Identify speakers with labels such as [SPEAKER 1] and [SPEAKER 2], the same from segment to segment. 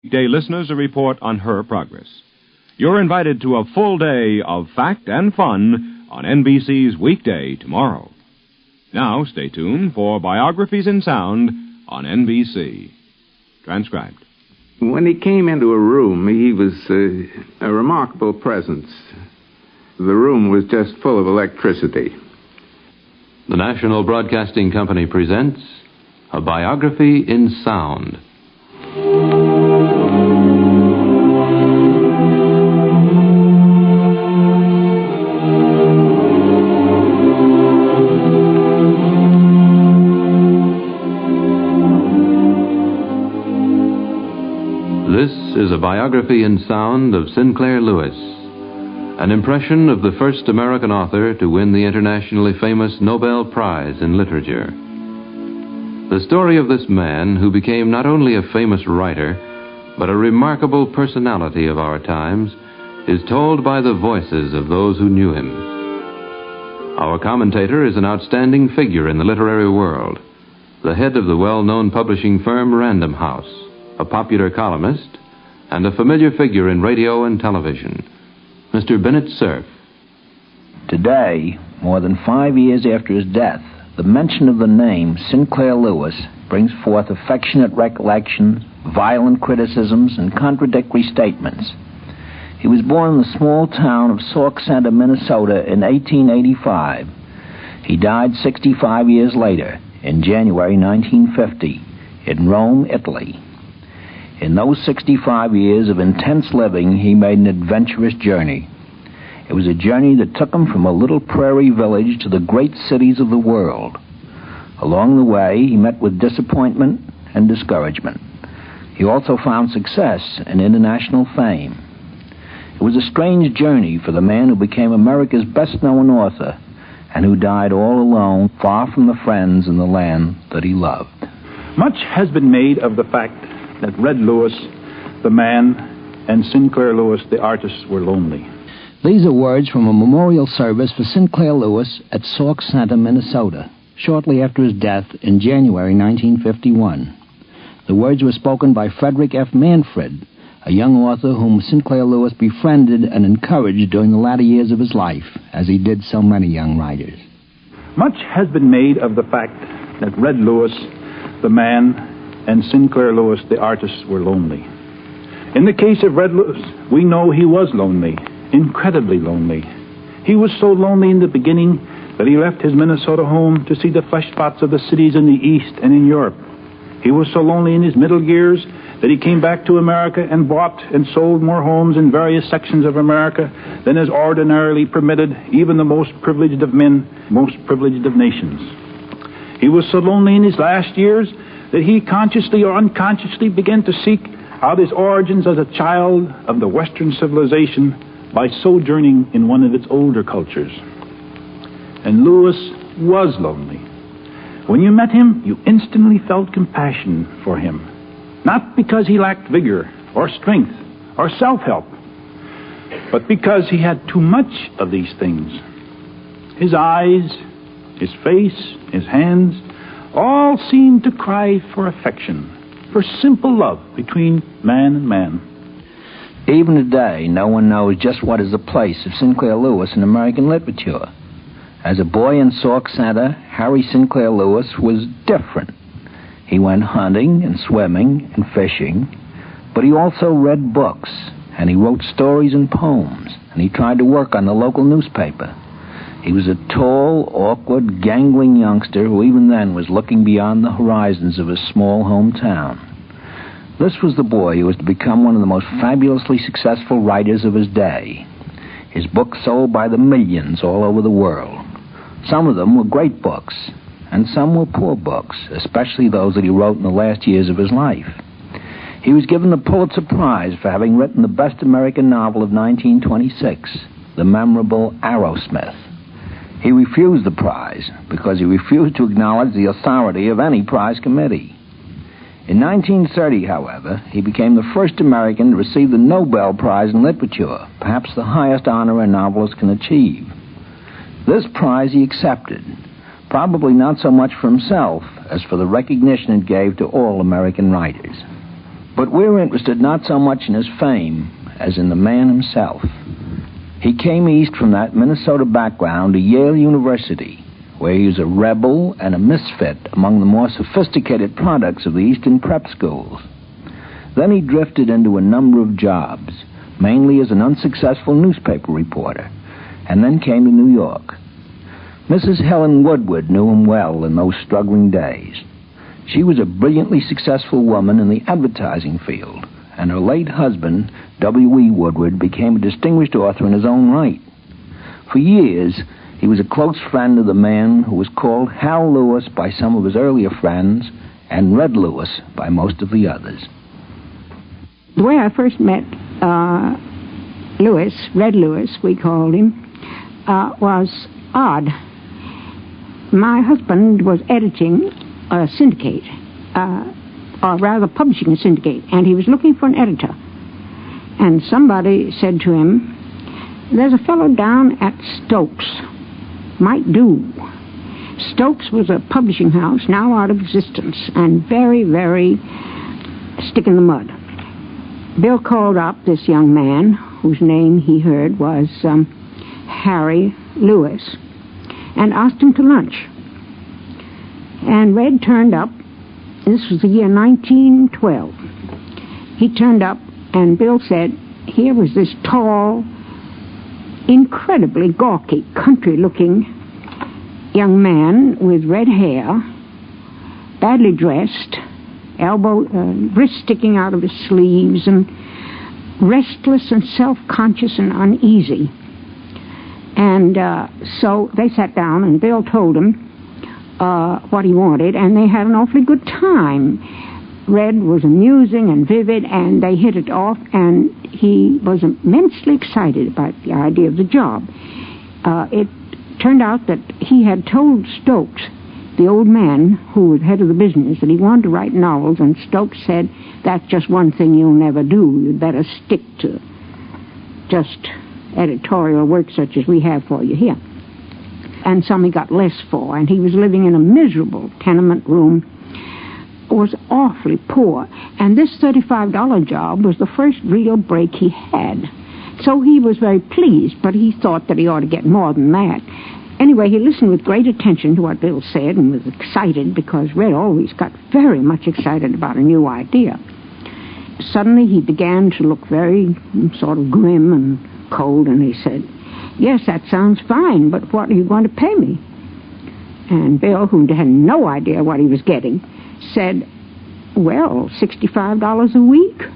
[SPEAKER 1] Weekday listeners a report on her progress. You're invited to a full day of fact and fun on NBC's Weekday tomorrow. Now, stay tuned for Biographies in Sound on NBC. Transcribed.
[SPEAKER 2] When he came into a room, he was a remarkable presence. The room was just full of electricity.
[SPEAKER 3] The National Broadcasting Company presents A Biography in Sound. This is a biography in sound of Sinclair Lewis, an impression of the first American author to win the internationally famous Nobel Prize in Literature. The story of this man, who became not only a famous writer, but a remarkable personality of our times, is told by the voices of those who knew him. Our commentator is an outstanding figure in the literary world, the head of the well-known publishing firm Random House, a popular columnist, and a familiar figure in radio and television, Mr. Bennett Cerf.
[SPEAKER 4] Today, more than 5 years after his death, the mention of the name Sinclair Lewis brings forth affectionate recollections, violent criticisms, and contradictory statements. He was born in the small town of Sauk Center, Minnesota in 1885. He died 65 years later, in January 1950, in Rome, Italy. In those 65 years of intense living, he made an adventurous journey. It was a journey that took him from a little prairie village to the great cities of the world. Along the way, he met with disappointment and discouragement. He also found success and international fame. It was a strange journey for the man who became America's best-known author and who died all alone, far from the friends and the land that he loved.
[SPEAKER 5] Much has been made of the fact that Red Lewis, the man, and Sinclair Lewis, the artist, were lonely.
[SPEAKER 4] These are words from a memorial service for Sinclair Lewis at Sauk Center, Minnesota, shortly after his death in January 1951. The words were spoken by Frederick F. Manfred, a young author whom Sinclair Lewis befriended and encouraged during the latter years of his life, as he did so many young writers.
[SPEAKER 5] Much has been made of the fact that Red Lewis, the man, and Sinclair Lewis, the artist, were lonely. In the case of Red Lewis, we know he was lonely, incredibly lonely. He was so lonely in the beginning that he left his Minnesota home to see the flesh spots of the cities in the East and in Europe. He was so lonely in his middle years that he came back to America and bought and sold more homes in various sections of America than is ordinarily permitted even the most privileged of men, most privileged of nations. He was so lonely in his last years that he consciously or unconsciously began to seek out his origins as a child of the Western civilization by sojourning in one of its older cultures. And Lewis was lonely. When you met him, you instantly felt compassion for him, not because he lacked vigor or strength or self-help, but because he had too much of these things. His eyes, his face, his hands, all seemed to cry for affection, for simple love between man and man.
[SPEAKER 4] Even today, no one knows just what is the place of Sinclair Lewis in American literature. As a boy in Sauk Center, Harry Sinclair Lewis was different. He went hunting and swimming and fishing, but he also read books, and he wrote stories and poems, and he tried to work on the local newspaper. He was a tall, awkward, gangling youngster who even then was looking beyond the horizons of his small hometown. This was the boy who was to become one of the most fabulously successful writers of his day. His books sold by the millions all over the world. Some of them were great books, and some were poor books, especially those that he wrote in the last years of his life. He was given the Pulitzer Prize for having written the best American novel of 1926, the memorable Arrowsmith. He refused the prize because he refused to acknowledge the authority of any prize committee. In 1930, however, he became the first American to receive the Nobel Prize in Literature, perhaps the highest honor a novelist can achieve. This prize he accepted, probably not so much for himself as for the recognition it gave to all American writers. But we're interested not so much in his fame as in the man himself. He came east from that Minnesota background to Yale University, where he was a rebel and a misfit among the more sophisticated products of the Eastern prep schools. Then he drifted into a number of jobs, mainly as an unsuccessful newspaper reporter, and then came to New York. Mrs. Helen Woodward knew him well in those struggling days. She was a brilliantly successful woman in the advertising field, and her late husband, W.E. Woodward, became a distinguished author in his own right. For years, he was a close friend of the man who was called Hal Lewis by some of his earlier friends and Red Lewis by most of the others.
[SPEAKER 6] The way I first met Lewis, Red Lewis, we called him, was odd. My husband was editing a syndicate, or rather publishing a syndicate, and he was looking for an editor. And somebody said to him, "There's a fellow down at Stokes. Might do." Stokes was a publishing house now out of existence and very, very stick in the mud. Bill called up this young man, whose name he heard was Harry Lewis, and asked him to lunch. And Red turned up. This was the year 1912. He turned up, and Bill said, here was this tall, incredibly gawky, country-looking young man with red hair, badly dressed, wrists sticking out of his sleeves, and restless and self-conscious and uneasy. And so they sat down, and Bill told him what he wanted, and they had an awfully good time. Red was amusing and vivid, and they hit it off, and he was immensely excited about the idea of the job. It turned out that he had told Stokes, the old man who was head of the business, that he wanted to write novels, and Stokes said, "That's just one thing you'll never do. You'd better stick to just editorial work such as we have for you here." And some he got less for, and he was living in a miserable tenement room, was awfully poor, and this $35 job was the first real break he had. So he was very pleased, but he thought that he ought to get more than that. Anyway, he listened with great attention to what Bill said and was excited, because Red always got very much excited about a new idea. Suddenly he began to look very sort of grim and cold, and he said, "Yes, that sounds fine, but what are you going to pay me?" And Bill, who had no idea what he was getting, said, "Well, $65 a week."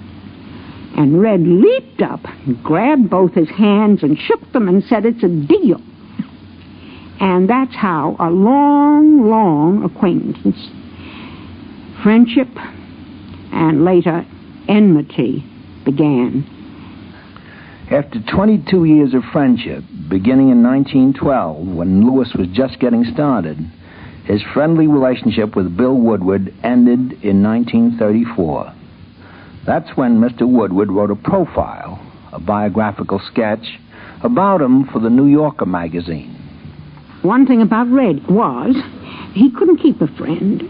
[SPEAKER 6] And Red leaped up, grabbed both his hands and shook them and said, "It's a deal." And that's how a long, long acquaintance, friendship, and later enmity began.
[SPEAKER 4] After 22 years of friendship, beginning in 1912, when Lewis was just getting started, his friendly relationship with Bill Woodward ended in 1934. That's when Mr. Woodward wrote a profile, a biographical sketch, about him for the New Yorker magazine.
[SPEAKER 6] One thing about Red was he couldn't keep a friend.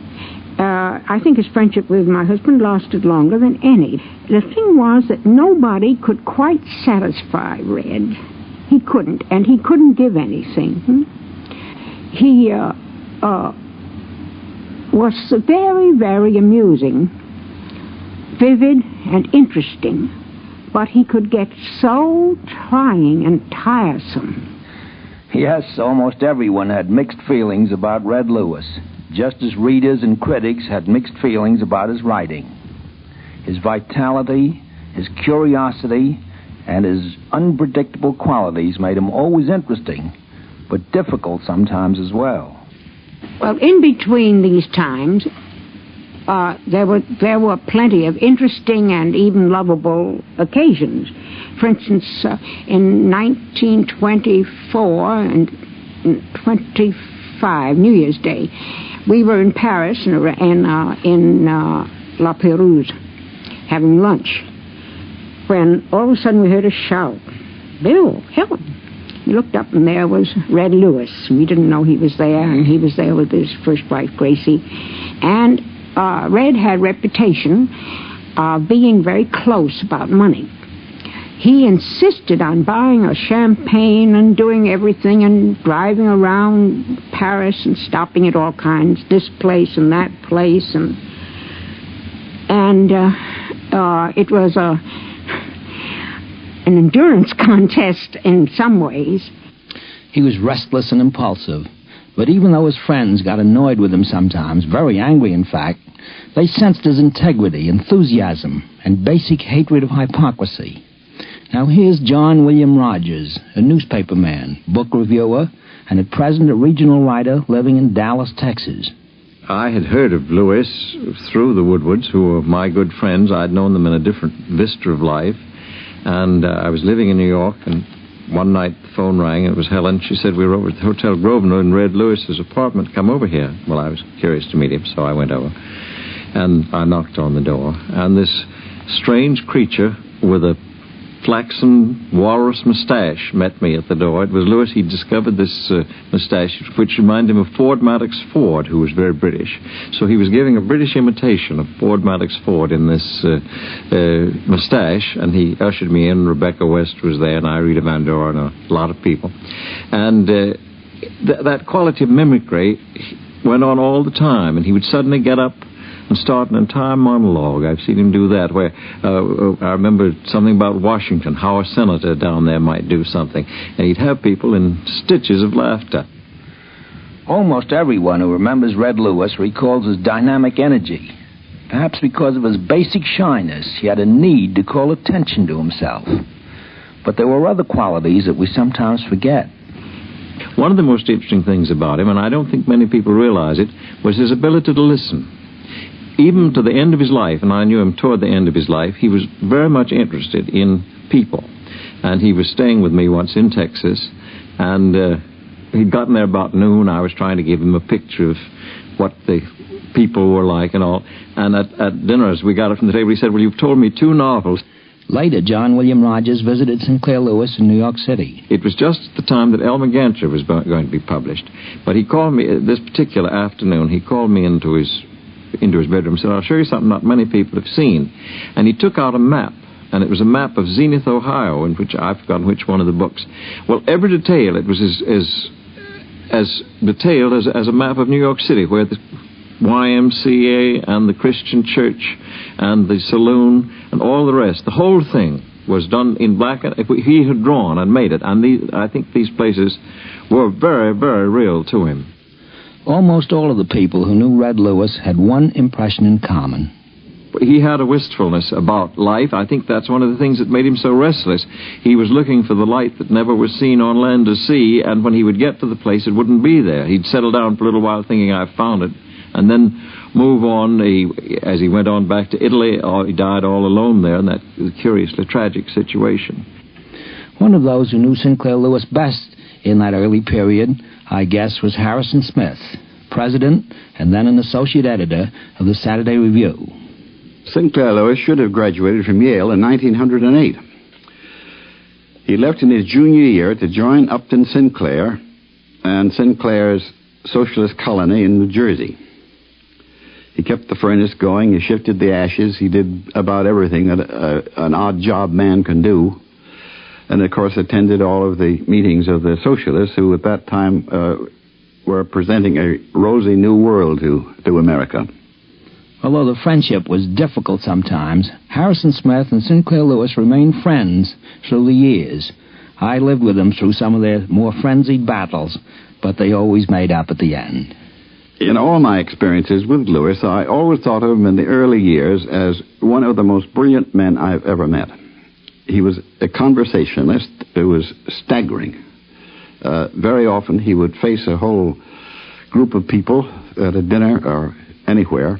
[SPEAKER 6] I think his friendship with my husband lasted longer than any. The thing was that nobody could quite satisfy Red. He couldn't, and he couldn't give anything. He was very, very amusing, vivid, and interesting, but he could get so trying and tiresome.
[SPEAKER 4] Yes, almost everyone had mixed feelings about Red Lewis, just as readers and critics had mixed feelings about his writing. His vitality, his curiosity, and his unpredictable qualities made him always interesting, but difficult sometimes as well.
[SPEAKER 6] Well, in between these times, there were plenty of interesting and even lovable occasions. For instance, in 1924 and 25, New Year's Day, we were in Paris in La Pérouse having lunch, when all of a sudden we heard a shout, "Bill, Helen!" We looked up, and there was Red Lewis. We didn't know he was there, and he was there with his first wife, Gracie. And Red had reputation being very close about money. He insisted on buying a champagne and doing everything and driving around Paris and stopping at all kinds, this place and that place, and it was an endurance contest in some ways.
[SPEAKER 4] He was restless and impulsive, but even though his friends got annoyed with him sometimes, very angry in fact, they sensed his integrity, enthusiasm, and basic hatred of hypocrisy. Now here's John William Rogers, a newspaper man, book reviewer, and at present a regional writer living in Dallas, Texas.
[SPEAKER 7] I had heard of Lewis through the Woodwards, who were my good friends. I'd known them in a different vista of life. And I was living in New York, and one night the phone rang, and it was Helen. She said, we were over at the Hotel Grosvenor in Red Lewis's apartment. Come over here. Well, I was curious to meet him, so I went over. And I knocked on the door. And this strange creature with a flaxen walrus mustache met me at the door. It was Lewis. He'd discovered this mustache, which reminded him of Ford Madox Ford, who was very British. So he was giving a British imitation of Ford Madox Ford in this mustache, and he ushered me in. Rebecca West was there, and Irina Van Doren, and a lot of people. And that quality of mimicry went on all the time, and he would suddenly get up and start an entire monologue. I've seen him do that, where I remember something about Washington, how a senator down there might do something, and he'd have people in stitches of laughter.
[SPEAKER 4] Almost everyone who remembers Red Lewis recalls his dynamic energy. Perhaps because of his basic shyness, he had a need to call attention to himself. But there were other qualities that we sometimes forget.
[SPEAKER 7] One of the most interesting things about him, and I don't think many people realize it, was his ability to listen. Even to the end of his life, and I knew him toward the end of his life, he was very much interested in people. And he was staying with me once in Texas, and he'd gotten there about noon. I was trying to give him a picture of what the people were like and all. And at dinner, as we got up from the table, he said, well, you've told me 2 novels.
[SPEAKER 4] Later, John William Rogers visited Sinclair Lewis in New York City.
[SPEAKER 7] It was just at the time that Elmer Gantry was going to be published. But he called me, this particular afternoon, he called me into his bedroom and said, I'll show you something not many people have seen. And he took out a map, and it was a map of Zenith, Ohio, in which I've forgotten which one of the books. Well, every detail, it was as detailed as a map of New York City, where the YMCA and the Christian church and the saloon and all the rest, the whole thing was done in black and he had drawn and made it. And I think these places were very, very real to him.
[SPEAKER 4] Almost all of the people who knew Red Lewis had one impression in common.
[SPEAKER 7] He had a wistfulness about life. I think that's one of the things that made him so restless. He was looking for the light that never was seen on land or sea, and when he would get to the place, it wouldn't be there. He'd settle down for a little while thinking, I've found it, and then move on. As he went on back to Italy, he died all alone there in that curiously tragic situation.
[SPEAKER 4] One of those who knew Sinclair Lewis best in that early period, I guess, was Harrison Smith, president and then an associate editor of the Saturday Review.
[SPEAKER 8] Sinclair Lewis should have graduated from Yale in 1908. He left in his junior year to join Upton Sinclair and Sinclair's socialist colony in New Jersey. He kept the furnace going, he shifted the ashes, he did about everything that an odd job man can do. And, of course, attended all of the meetings of the socialists who at that time were presenting a rosy new world to America.
[SPEAKER 4] Although the friendship was difficult sometimes, Harrison Smith and Sinclair Lewis remained friends through the years. I lived with them through some of their more frenzied battles, but they always made up at the end.
[SPEAKER 8] In all my experiences with Lewis, I always thought of him in the early years as one of the most brilliant men I've ever met. He was a conversationalist who was staggering. Very often he would face a whole group of people at a dinner or anywhere,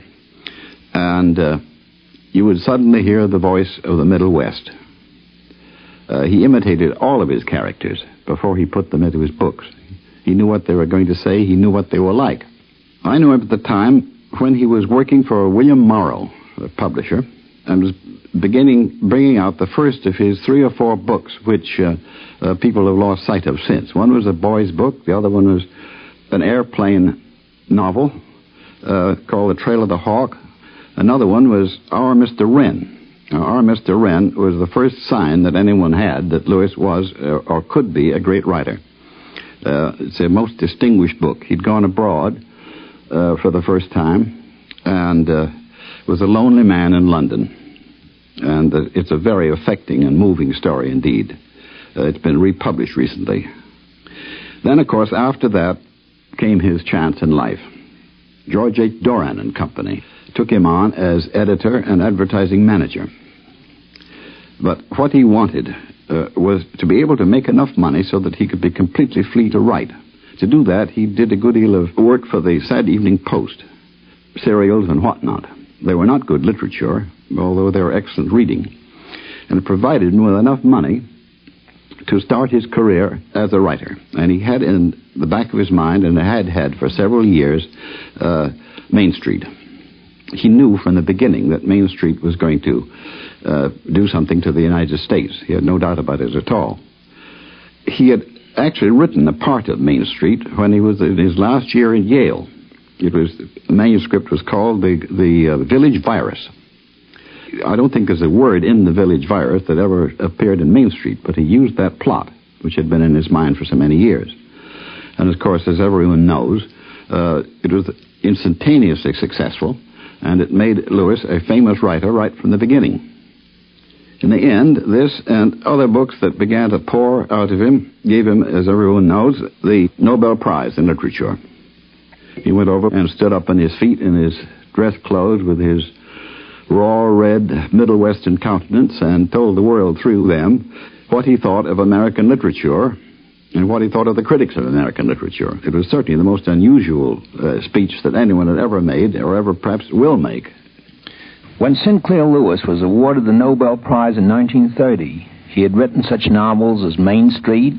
[SPEAKER 8] and you would suddenly hear the voice of the Middle West. He imitated all of his characters before he put them into his books. He knew what they were going to say. He knew what they were like. I knew him at the time when he was working for William Morrow, the publisher, and was bringing out the first of his 3 or 4 books, which people have lost sight of since. One was a boy's book. The other one was an airplane novel called The Trail of the Hawk. Another one was Our Mr. Wren. Now, Our Mr. Wren was the first sign that anyone had that Lewis was or could be a great writer. It's a most distinguished book. He'd gone abroad for the first time and was a lonely man in London. And it's a very affecting and moving story indeed. It's been republished recently. Then, of course, after that came his chance in life. George H. Doran and Company took him on as editor and advertising manager. But what he wanted was to be able to make enough money so that he could be completely free to write. To do that, he did a good deal of work for the Saturday Evening Post, serials and whatnot. They were not good literature, although they were excellent reading. And it provided him with enough money to start his career as a writer. And he had in the back of his mind, and had for several years, Main Street. He knew from the beginning that Main Street was going to do something to the United States. He had no doubt about it at all. He had actually written a part of Main Street when he was in his last year in Yale. The manuscript was called the Village Virus. I don't think there's a word in the Village Virus that ever appeared in Main Street, but he used that plot, which had been in his mind for so many years. And, of course, as everyone knows, it was instantaneously successful, and it made Lewis a famous writer right from the beginning. In the end, this and other books that began to pour out of him gave him, as everyone knows, the Nobel Prize in literature. He went over and stood up on his feet in his dress clothes with his raw, red, Middle Western countenance and told the world through them what he thought of American literature and what he thought of the critics of American literature. It was certainly the most unusual speech that anyone had ever made or ever perhaps will make.
[SPEAKER 4] When Sinclair Lewis was awarded the Nobel Prize in 1930, he had written such novels as Main Street,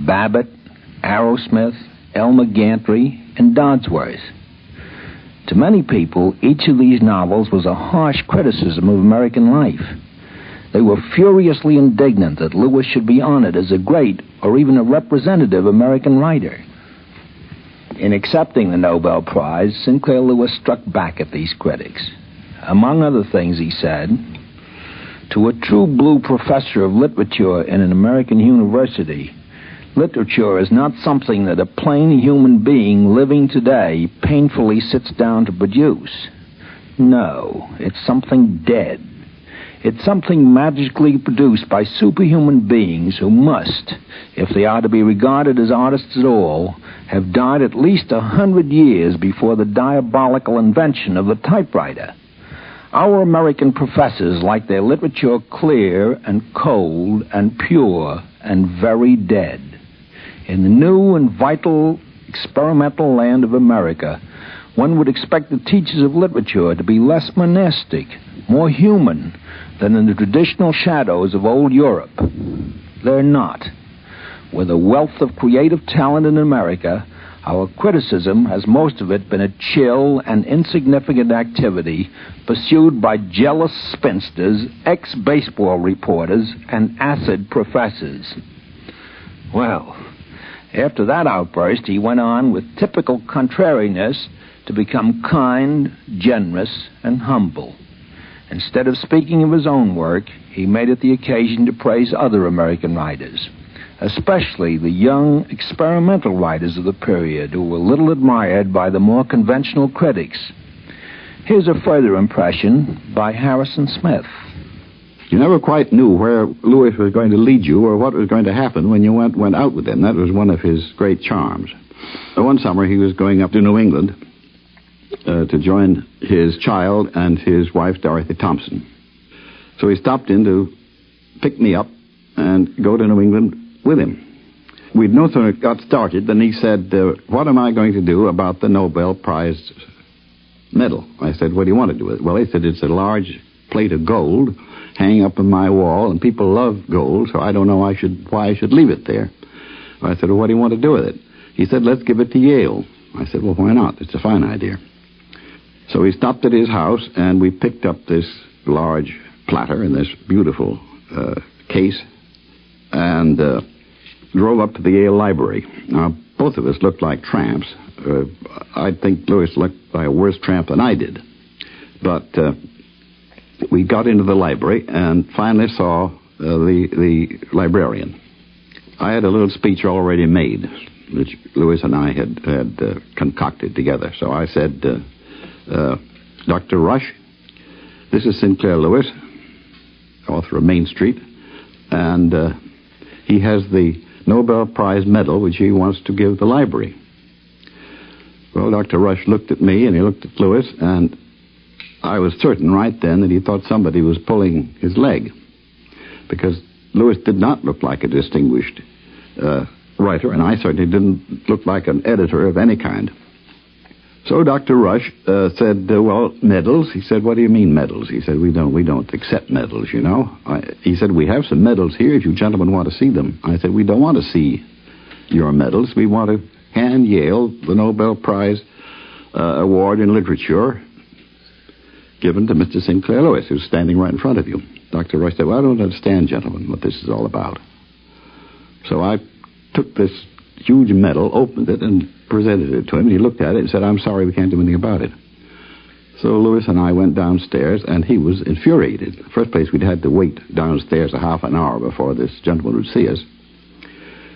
[SPEAKER 4] Babbitt, Arrowsmith, Elmer Gantry, and Dodsworth. To many people, each of these novels was a harsh criticism of American life. They were furiously indignant that Lewis should be honored as a great or even a representative American writer. In accepting the Nobel Prize, Sinclair Lewis struck back at these critics. Among other things, he said, "To a true blue professor of literature in an American university, literature is not something that a plain human being living today painfully sits down to produce. No, it's something dead. It's something magically produced by superhuman beings who must, if they are to be regarded as artists at all, have died at least 100 years before the diabolical invention of the typewriter. Our American professors like their literature clear and cold and pure and very dead. In the new and vital experimental land of America, one would expect the teachers of literature to be less monastic, more human than in the traditional shadows of old Europe. They're not. With a wealth of creative talent in America, our criticism has most of it been a chill and insignificant activity pursued by jealous spinsters, ex-baseball reporters, and acid professors." Well, after that outburst, he went on with typical contrariness to become kind, generous, and humble. Instead of speaking of his own work, he made it the occasion to praise other American writers, especially the young experimental writers of the period who were little admired by the more conventional critics. Here's a further impression by Harrison Smith.
[SPEAKER 8] You never quite knew where Lewis was going to lead you or what was going to happen when you went out with him. That was one of his great charms. One summer he was going up to New England to join his child and his wife, Dorothy Thompson. So he stopped in to pick me up and go to New England with him. We'd no sooner got started than he said, "What am I going to do about the Nobel Prize medal?" I said, "What do you want to do with it?" Well, he said, "It's a large plate of gold hanging up on my wall, and people love gold, so I don't know why I should leave it there." I said, "Well, what do you want to do with it?" He said, "Let's give it to Yale." I said, "Well, why not? It's a fine idea." So we stopped at his house, and we picked up this large platter in this beautiful case and drove up to the Yale Library. Now, both of us looked like tramps. I think Lewis looked like a worse tramp than I did. But we got into the library and finally saw the librarian. I had a little speech already made, which Lewis and I had concocted together. So I said, Dr. Rush, this is Sinclair Lewis, author of Main Street, and he has the Nobel Prize medal which he wants to give the library. Well, Dr. Rush looked at me and he looked at Lewis, and I was certain right then that he thought somebody was pulling his leg, because Lewis did not look like a distinguished writer, and I certainly didn't look like an editor of any kind. So Dr. Rush said, well, medals. He said, what do you mean medals? He said, we don't accept medals, you know. He said, we have some medals here if you gentlemen want to see them. I said, we don't want to see your medals. We want to hand Yale the Nobel Prize award in literature given to Mr. Sinclair Lewis, who's standing right in front of you. Dr. Rush said, well, I don't understand, gentlemen, what this is all about. So I took this huge medal, opened it, and presented it to him. He looked at it and said, I'm sorry, we can't do anything about it. So Lewis and I went downstairs, and he was infuriated. In the first place, we'd had to wait downstairs a half an hour before this gentleman would see us.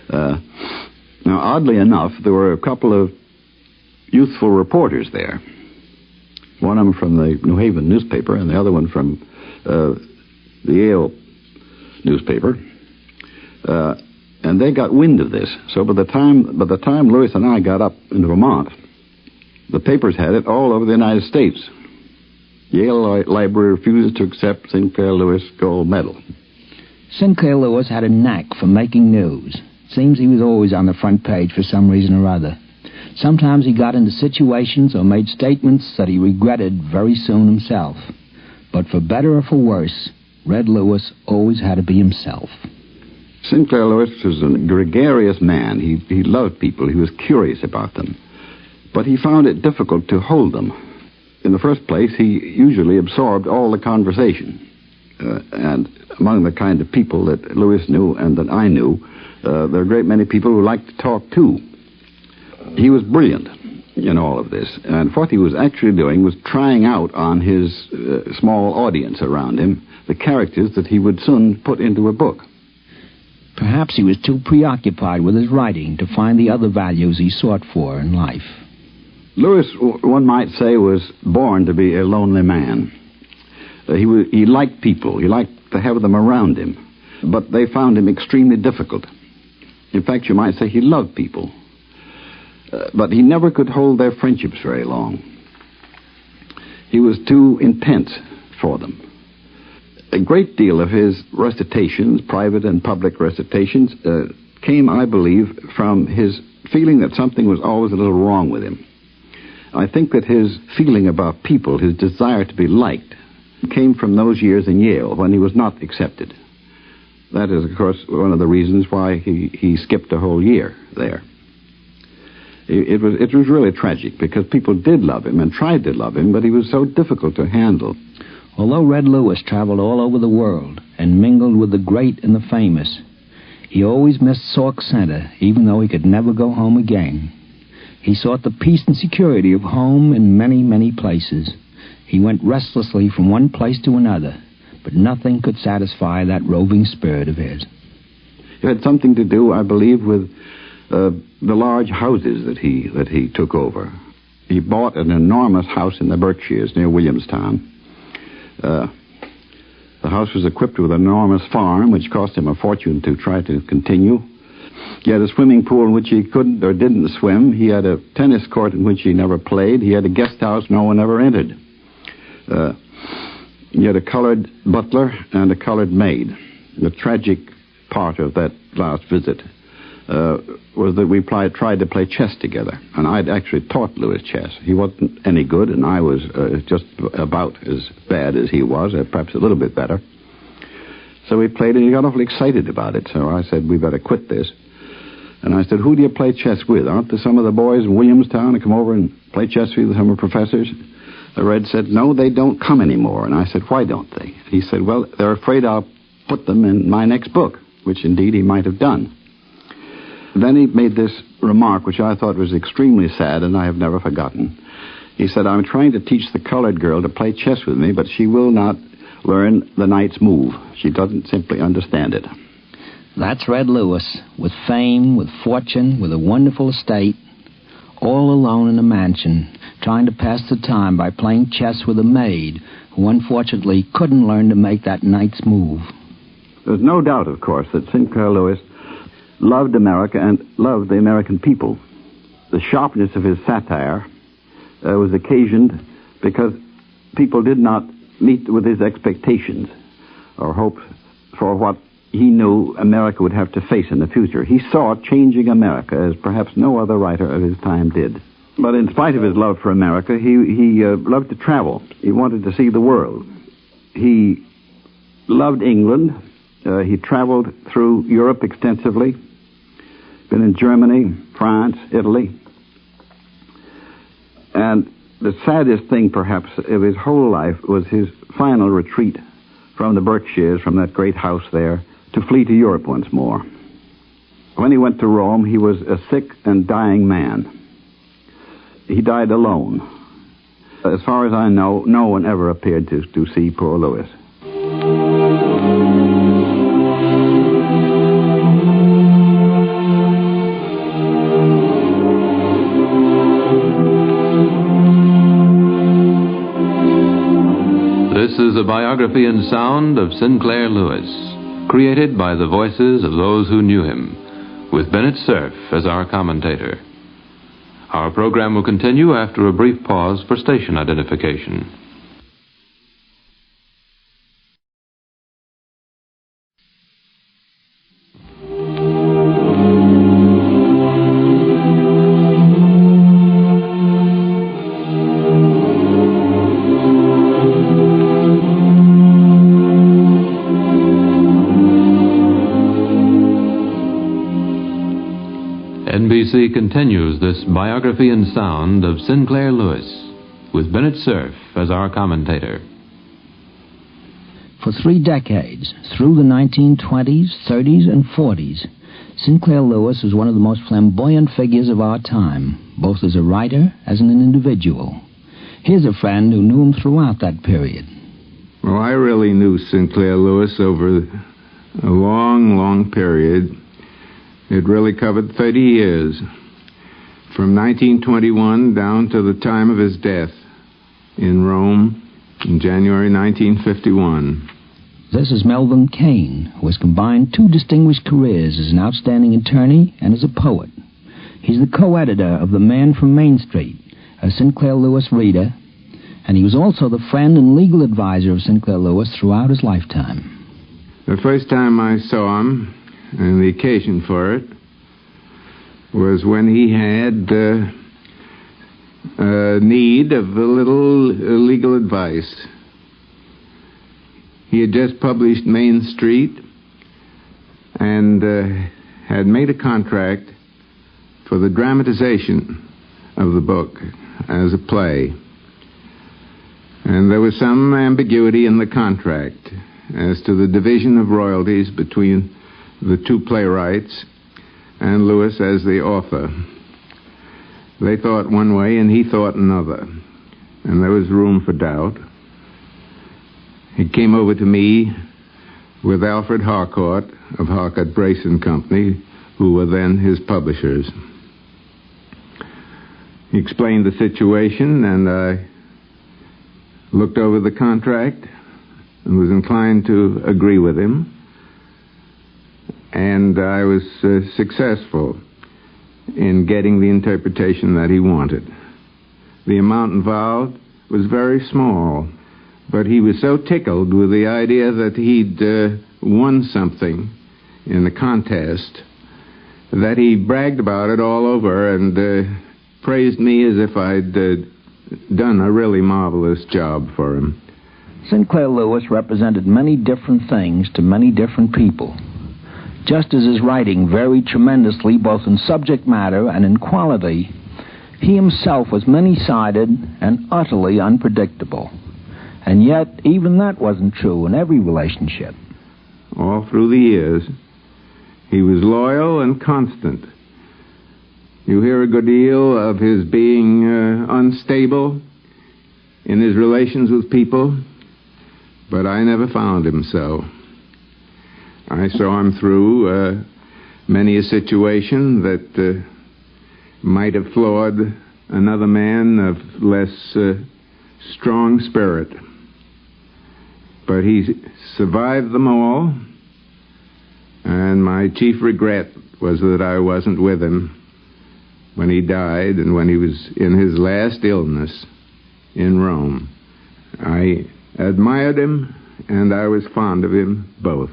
[SPEAKER 8] Now, oddly enough, there were a couple of youthful reporters there. One of them from the New Haven newspaper, and the other one from the Yale newspaper. And they got wind of this. So by the time Lewis and I got up into Vermont, the papers had it all over the United States. Yale Library refuses to accept Sinclair Lewis gold medal.
[SPEAKER 4] Sinclair Lewis had a knack for making news. Seems he was always on the front page for some reason or other. Sometimes he got into situations or made statements that he regretted very soon himself. But for better or for worse, Red Lewis always had to be himself.
[SPEAKER 8] Sinclair Lewis was a gregarious man. He loved people. He was curious about them. But he found it difficult to hold them. In the first place, he usually absorbed all the conversation. And among the kind of people that Lewis knew and that I knew, there are a great many people who liked to talk too. He was brilliant in all of this. And what he was actually doing was trying out on his small audience around him the characters that he would soon put into a book.
[SPEAKER 4] Perhaps he was too preoccupied with his writing to find the other values he sought for in life.
[SPEAKER 8] Lewis, one might say, was born to be a lonely man. He liked people. He liked to have them around him. But they found him extremely difficult. In fact, you might say he loved people. But he never could hold their friendships very long. He was too intense for them. A great deal of his recitations, private and public recitations, came, I believe, from his feeling that something was always a little wrong with him. I think that his feeling about people, his desire to be liked, came from those years in Yale when he was not accepted. That is, of course, one of the reasons why he skipped a whole year there. It was really tragic, because people did love him and tried to love him, but he was so difficult to handle.
[SPEAKER 4] Although Red Lewis traveled all over the world and mingled with the great and the famous, he always missed Sauk Center, even though he could never go home again. He sought the peace and security of home in many, many places. He went restlessly from one place to another, but nothing could satisfy that roving spirit of his.
[SPEAKER 8] It had something to do, I believe, with the large houses that he took over. He bought an enormous house in the Berkshires near Williamstown. The house was equipped with an enormous farm, which cost him a fortune to try to continue. He had a swimming pool in which he couldn't or didn't swim. He had a tennis court in which he never played. He had a guest house no one ever entered. He had a colored butler and a colored maid. The tragic part of that last visit was that we tried to play chess together. And I'd actually taught Lewis chess. He wasn't any good, and I was just about as bad as he was, perhaps a little bit better. So we played, and he got awfully excited about it. So I said, we better quit this. And I said, who do you play chess with? Aren't there some of the boys in Williamstown who come over and play chess with some of the professors? The Red said, no, they don't come anymore. And I said, why don't they? He said, well, they're afraid I'll put them in my next book, which indeed he might have done. Then he made this remark, which I thought was extremely sad, and I have never forgotten. He said, I'm trying to teach the colored girl to play chess with me, but she will not learn the knight's move. She doesn't simply understand it.
[SPEAKER 4] That's Red Lewis, with fame, with fortune, with a wonderful estate, all alone in a mansion, trying to pass the time by playing chess with a maid who unfortunately couldn't learn to make that knight's move.
[SPEAKER 8] There's no doubt, of course, that Sinclair Lewis loved America and loved the American people. The sharpness of his satire was occasioned because people did not meet with his expectations or hopes for what he knew America would have to face in the future. He saw changing America as perhaps no other writer of his time did. But in spite of his love for America, he loved to travel. He wanted to see the world. He loved England. He traveled through Europe extensively. Been in Germany, France, Italy. And the saddest thing, perhaps, of his whole life was his final retreat from the Berkshires, from that great house there, to flee to Europe once more. When he went to Rome, he was a sick and dying man. He died alone. As far as I know, no one ever appeared to see poor Lewis.
[SPEAKER 3] This is a biography in sound of Sinclair Lewis, created by the voices of those who knew him, with Bennett Cerf as our commentator. Our program will continue after a brief pause for station identification. NBC continues this biography in sound of Sinclair Lewis, with Bennett Cerf as our commentator.
[SPEAKER 4] For 3 decades, through the 1920s, 30s, and 40s, Sinclair Lewis was one of the most flamboyant figures of our time, both as a writer as an individual. Here's a friend who knew him throughout that period.
[SPEAKER 2] Well, I really knew Sinclair Lewis over a long, long period. It really covered 30 years, from 1921 down to the time of his death in Rome in January 1951.
[SPEAKER 4] This is Melvin Kane, who has combined 2 distinguished careers as an outstanding attorney and as a poet. He's the co-editor of The Man from Main Street, a Sinclair Lewis reader, and he was also the friend and legal advisor of Sinclair Lewis throughout his lifetime.
[SPEAKER 2] The first time I saw him, and the occasion for it, was when he had need of a little legal advice. He had just published Main Street and had made a contract for the dramatization of the book as a play. And there was some ambiguity in the contract as to the division of royalties between the 2 playwrights and Lewis as the author. They thought one way and he thought another, and there was room for doubt. He came over to me with Alfred Harcourt of Harcourt Brace and Company, who were then his publishers. He explained the situation, and I looked over the contract and was inclined to agree with him. And I was successful in getting the interpretation that he wanted. The amount involved was very small, but he was so tickled with the idea that he'd won something in the contest that he bragged about it all over and praised me as if I'd done a really marvelous job for him.
[SPEAKER 4] Sinclair Lewis represented many different things to many different people. Just as his writing varied tremendously both in subject matter and in quality, he himself was many-sided and utterly unpredictable. And yet, even that wasn't true in every relationship.
[SPEAKER 2] All through the years, he was loyal and constant. You hear a good deal of his being unstable in his relations with people, but I never found him so. I saw him through many a situation that might have floored another man of less strong spirit. But he survived them all, and my chief regret was that I wasn't with him when he died and when he was in his last illness in Rome. I admired him, and I was fond of him both.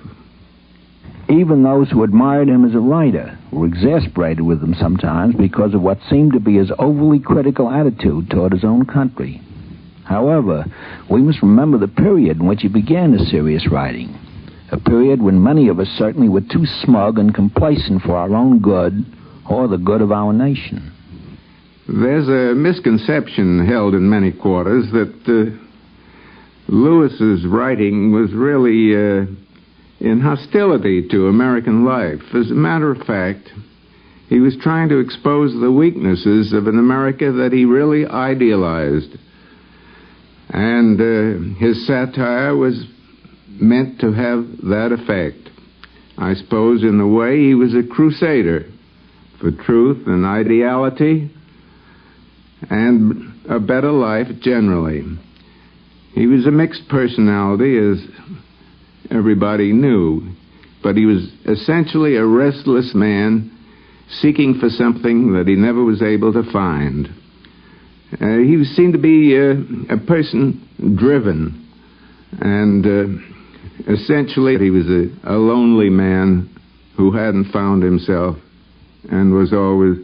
[SPEAKER 4] Even those who admired him as a writer were exasperated with him sometimes because of what seemed to be his overly critical attitude toward his own country. However, we must remember the period in which he began his serious writing, a period when many of us certainly were too smug and complacent for our own good or the good of our nation.
[SPEAKER 2] There's a misconception held in many quarters that Lewis's writing was really in hostility to American life. As a matter of fact, he was trying to expose the weaknesses of an America that he really idealized. And his satire was meant to have that effect. I suppose in a way he was a crusader for truth and ideality and a better life generally. He was a mixed personality, as everybody knew, but he was essentially a restless man seeking for something that he never was able to find. He seemed to be a person driven, and essentially he was a lonely man who hadn't found himself and was always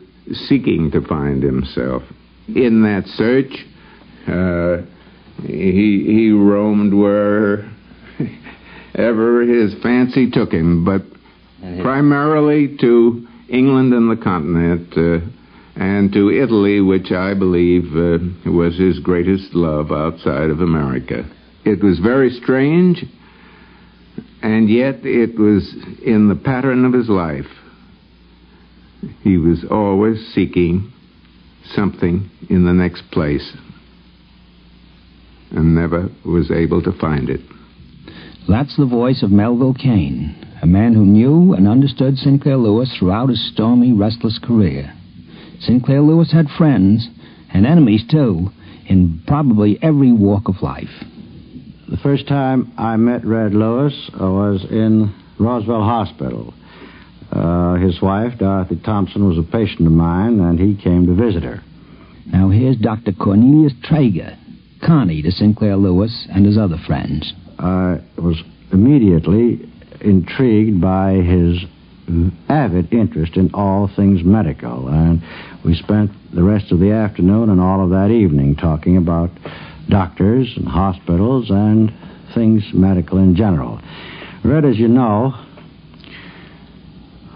[SPEAKER 2] seeking to find himself. In that search, he roamed wherever his fancy took him, but primarily to England and the continent, and to Italy, which I believe was his greatest love outside of America. It was very strange, and yet it was in the pattern of his life. He was always seeking something in the next place and never was able to find it.
[SPEAKER 4] That's the voice of Melville Caine, a man who knew and understood Sinclair Lewis throughout his stormy, restless career. Sinclair Lewis had friends, and enemies too, in probably every walk of life.
[SPEAKER 9] The first time I met Red Lewis was in Roosevelt Hospital. His wife, Dorothy Thompson, was a patient of mine, and he came to visit her.
[SPEAKER 4] Now here's Dr. Cornelius Traeger, Connie to Sinclair Lewis and his other friends.
[SPEAKER 9] I was immediately intrigued by his avid interest in all things medical, and we spent the rest of the afternoon and all of that evening talking about doctors and hospitals and things medical in general. Red, as you know,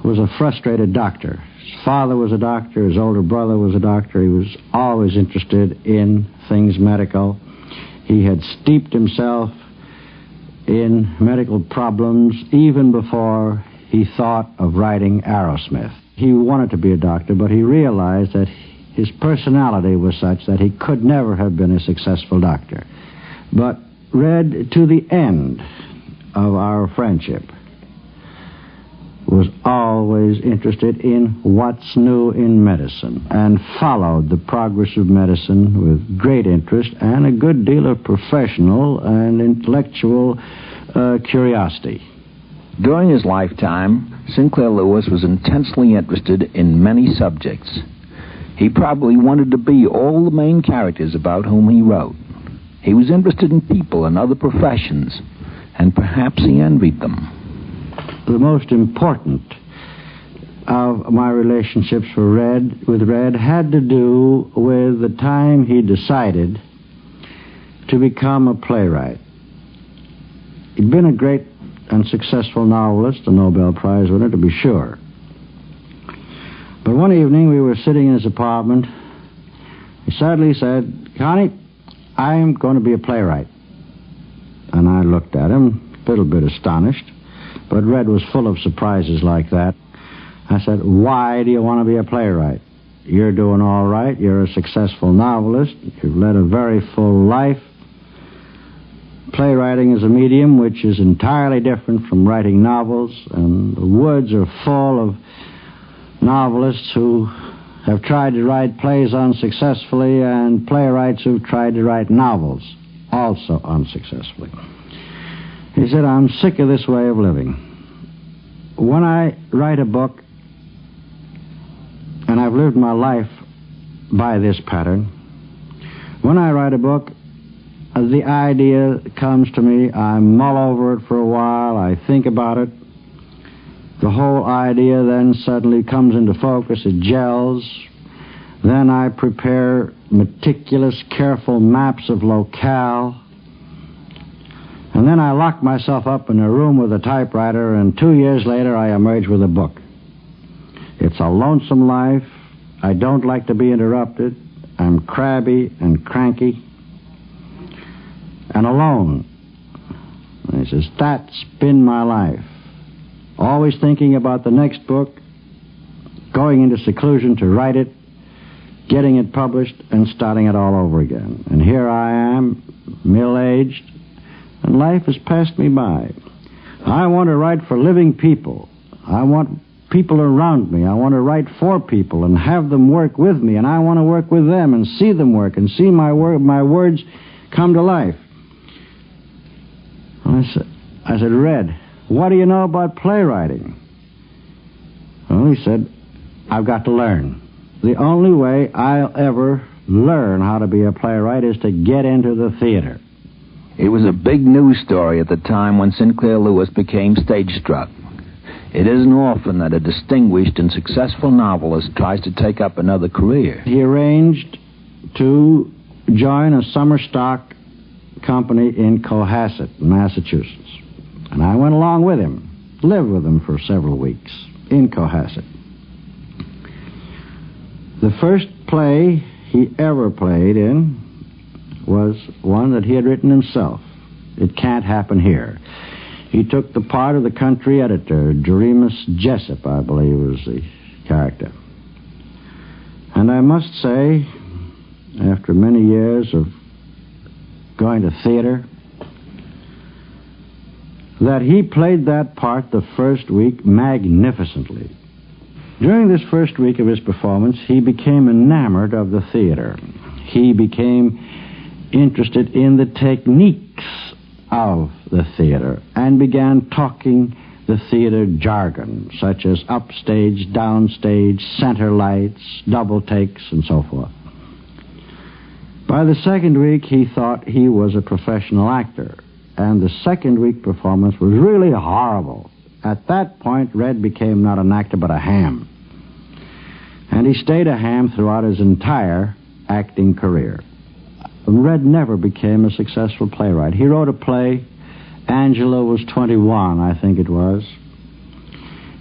[SPEAKER 9] was a frustrated doctor. His father was a doctor, his older brother was a doctor. He was always interested in things medical. He had steeped himself in medical problems even before he thought of writing Arrowsmith. He wanted to be a doctor, but he realized that his personality was such that he could never have been a successful doctor. But Red, to the end of our friendship, was always interested in what's new in medicine and followed the progress of medicine with great interest and a good deal of professional and intellectual curiosity.
[SPEAKER 4] During his lifetime, Sinclair Lewis was intensely interested in many subjects. He probably wanted to be all the main characters about whom he wrote. He was interested in people and other professions, and perhaps he envied them.
[SPEAKER 9] The most important of my relationships with Red had to do with the time he decided to become a playwright. He'd been a great and successful novelist, a Nobel Prize winner, to be sure. But one evening we were sitting in his apartment. He suddenly said, "Connie, I'm going to be a playwright." And I looked at him, a little bit astonished. But Red was full of surprises like that. I said, "Why do you want to be a playwright?" you're doing all right. You're a successful novelist. You've led a very full life. Playwriting is a medium which is entirely different from writing novels, and the woods are full of novelists who have tried to write plays unsuccessfully and playwrights who've tried to write novels also unsuccessfully. He said, I'm sick of this way of living. When I write a book, and I've lived my life by this pattern, when I write a book, the idea comes to me, I mull over it for a while, I think about it. The whole idea then suddenly comes into focus, it gels. Then I prepare meticulous, careful maps of locale. And then I lock myself up in a room with a typewriter, and 2 years later I emerge with a book. It's a lonesome life. I don't like to be interrupted. I'm crabby and cranky and alone. And he says, that's been my life. Always thinking about the next book, going into seclusion to write it, getting it published, and starting it all over again. And here I am, middle-aged, and life has passed me by. I want to write for living people. I want people around me. I want to write for people and have them work with me, and I want to work with them and see them work and see my words come to life. I said, Red, what do you know about playwriting? Well, he said, I've got to learn. The only way I'll ever learn how to be a playwright is to get into the theater.
[SPEAKER 4] It was a big news story at the time when Sinclair Lewis became stage-struck. It isn't often that a distinguished and successful novelist tries to take up another career.
[SPEAKER 9] He arranged to join a summer stock company in Cohasset, Massachusetts. And I went along with him, lived with him for several weeks in Cohasset. The first play he ever played in was one that he had written himself. It Can't Happen Here. He took the part of the country editor. Doremus Jessup, I believe, was the character. And I must say, after many years of going to theater, that he played that part the first week magnificently. During this first week of his performance, he became enamored of the theater. He became interested in the techniques of the theater and began talking the theater jargon, such as upstage, downstage, center lights, double takes, and so forth. By the second week, he thought he was a professional actor, and the second week performance was really horrible. At that point, Red became not an actor but a ham. And he stayed a ham throughout his entire acting career. Red never became a successful playwright. He wrote a play, Angela Was 21, I think it was.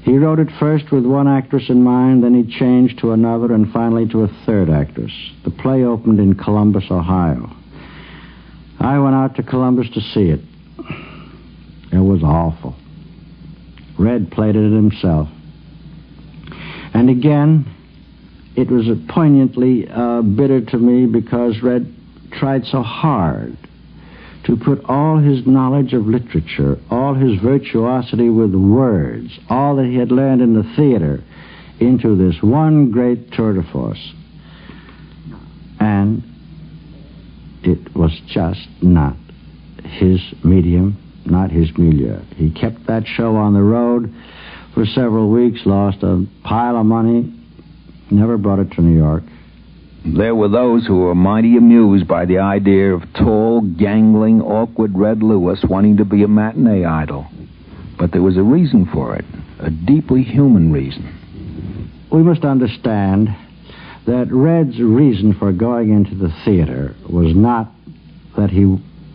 [SPEAKER 9] He wrote it first with one actress in mind, then he changed to another, and finally to a third actress. The play opened in Columbus, Ohio. I went out to Columbus to see it. It was awful. Red played it himself. And again, it was poignantly bitter to me because Red tried so hard to put all his knowledge of literature, all his virtuosity with words, all that he had learned in the theater into this one great tour de force. And it was just not his medium, not his milieu. He kept that show on the road for several weeks, lost a pile of money, never brought it to New York.
[SPEAKER 4] There were those who were mighty amused by the idea of tall, gangling, awkward Red Lewis wanting to be a matinee idol. But there was a reason for it, a deeply human reason.
[SPEAKER 9] We must understand that Red's reason for going into the theater was not that he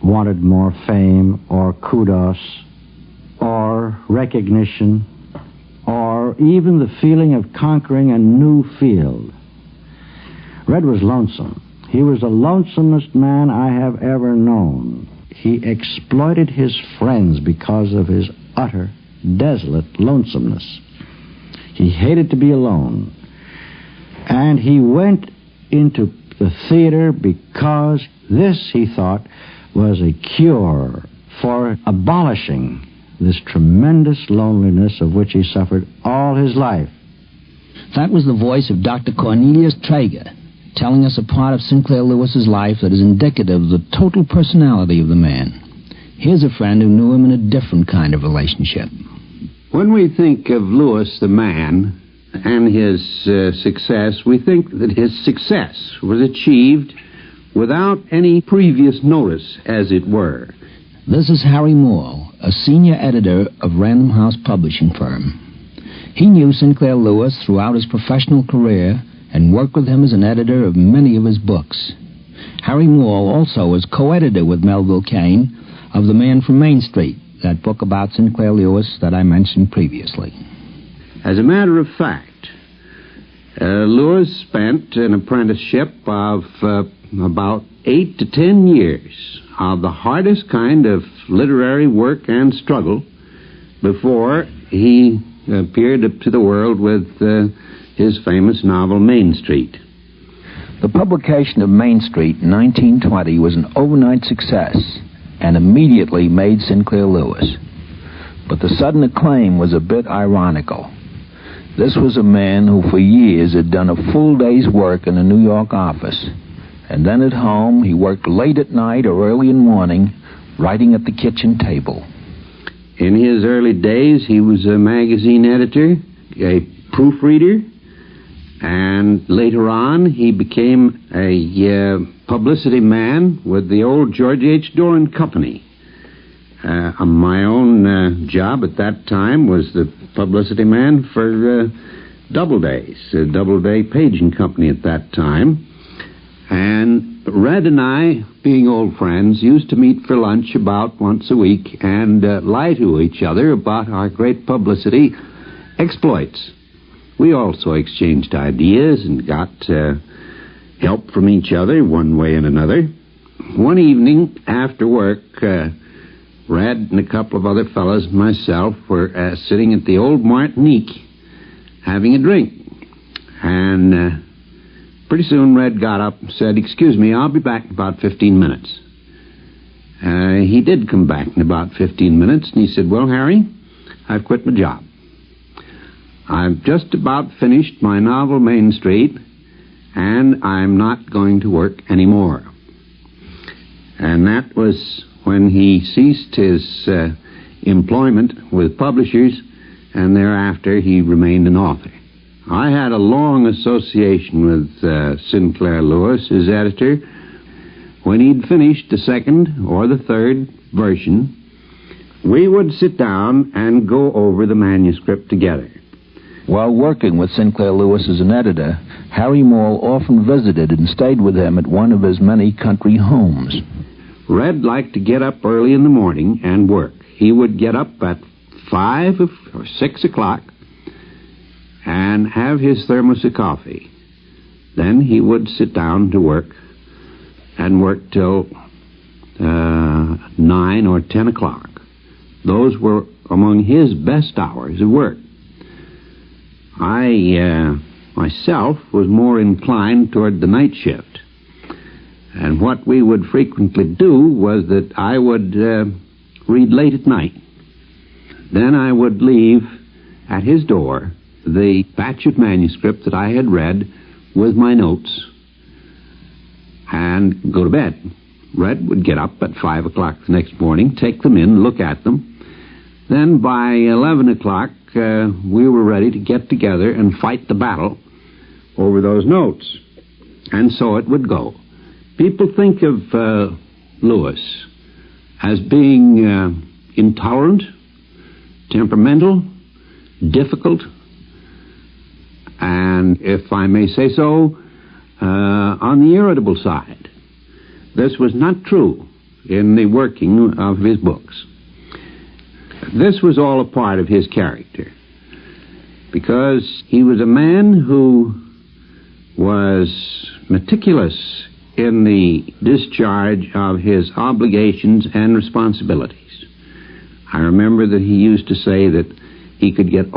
[SPEAKER 9] wanted more fame or kudos or recognition or even the feeling of conquering a new field. Red was lonesome. He was the lonesomest man I have ever known. He exploited his friends because of his utter, desolate lonesomeness. He hated to be alone. And he went into the theater because this, he thought, was a cure for abolishing this tremendous loneliness of which he suffered all his life.
[SPEAKER 4] That was the voice of Dr. Cornelius Traeger, telling us a part of Sinclair Lewis's life that is indicative of the total personality of the man. Here's a friend who knew him in a different kind of relationship.
[SPEAKER 2] When we think of Lewis the man and his success, we think that his success was achieved without any previous notice, as it were.
[SPEAKER 4] This is Harry Moore, a senior editor of Random House publishing firm. He knew Sinclair Lewis throughout his professional career and worked with him as an editor of many of his books. Harry Moore also was co-editor with Melville Cain of The Man from Main Street, that book about Sinclair Lewis that I mentioned previously.
[SPEAKER 2] As a matter of fact, Lewis spent an apprenticeship of about 8 to 10 years of the hardest kind of literary work and struggle before he appeared to the world with his famous novel Main Street.
[SPEAKER 4] The publication of Main Street in 1920 was an overnight success and immediately made Sinclair Lewis. But the sudden acclaim was a bit ironical. This was a man who for years had done a full day's work in a New York office, and then at home he worked late at night or early in the morning, writing at the kitchen table.
[SPEAKER 2] In his early days, he was a magazine editor, a proofreader, and later on he became a publicity man with the old George H. Doran Company. My own job at that time was the publicity man for Doubleday's, Doubleday Paging Company at that time. And Red and I, being old friends, used to meet for lunch about once a week and lie to each other about our great publicity exploits. We also exchanged ideas and got help from each other one way and another. One evening after work, Red and a couple of other fellows and myself were sitting at the old Martinique having a drink. And pretty soon Red got up and said, "Excuse me, I'll be back in about 15 minutes. He did come back in about 15 minutes, and he said, "Well, Harry, I've quit my job. I've just about finished my novel Main Street, and I'm not going to work anymore." And that was when he ceased his employment with publishers, and thereafter he remained an author. I had a long association with Sinclair Lewis, his editor. When he'd finished the second or the third version, we would sit down and go over the manuscript together.
[SPEAKER 4] While working with Sinclair Lewis as an editor, Harry Moore often visited and stayed with him at one of his many country homes.
[SPEAKER 2] Red liked to get up early in the morning and work. He would get up at 5 or 6 o'clock and have his thermos of coffee. Then he would sit down to work and work till 9 or 10 o'clock. Those were among his best hours of work. I, myself, was more inclined toward the night shift. And what we would frequently do was that I would read late at night. Then I would leave at his door the batch of manuscript that I had read with my notes and go to bed. Red would get up at 5 o'clock the next morning, take them in, look at them. Then by 11 o'clock, we were ready to get together and fight the battle over those notes. And so it would go. People think of Lewis as being intolerant, temperamental, difficult, and, if I may say so, on the irritable side. This was not true in the working of his books. This was all a part of his character, because he was a man who was meticulous in the discharge of his obligations and responsibilities. I remember that he used to say that he could get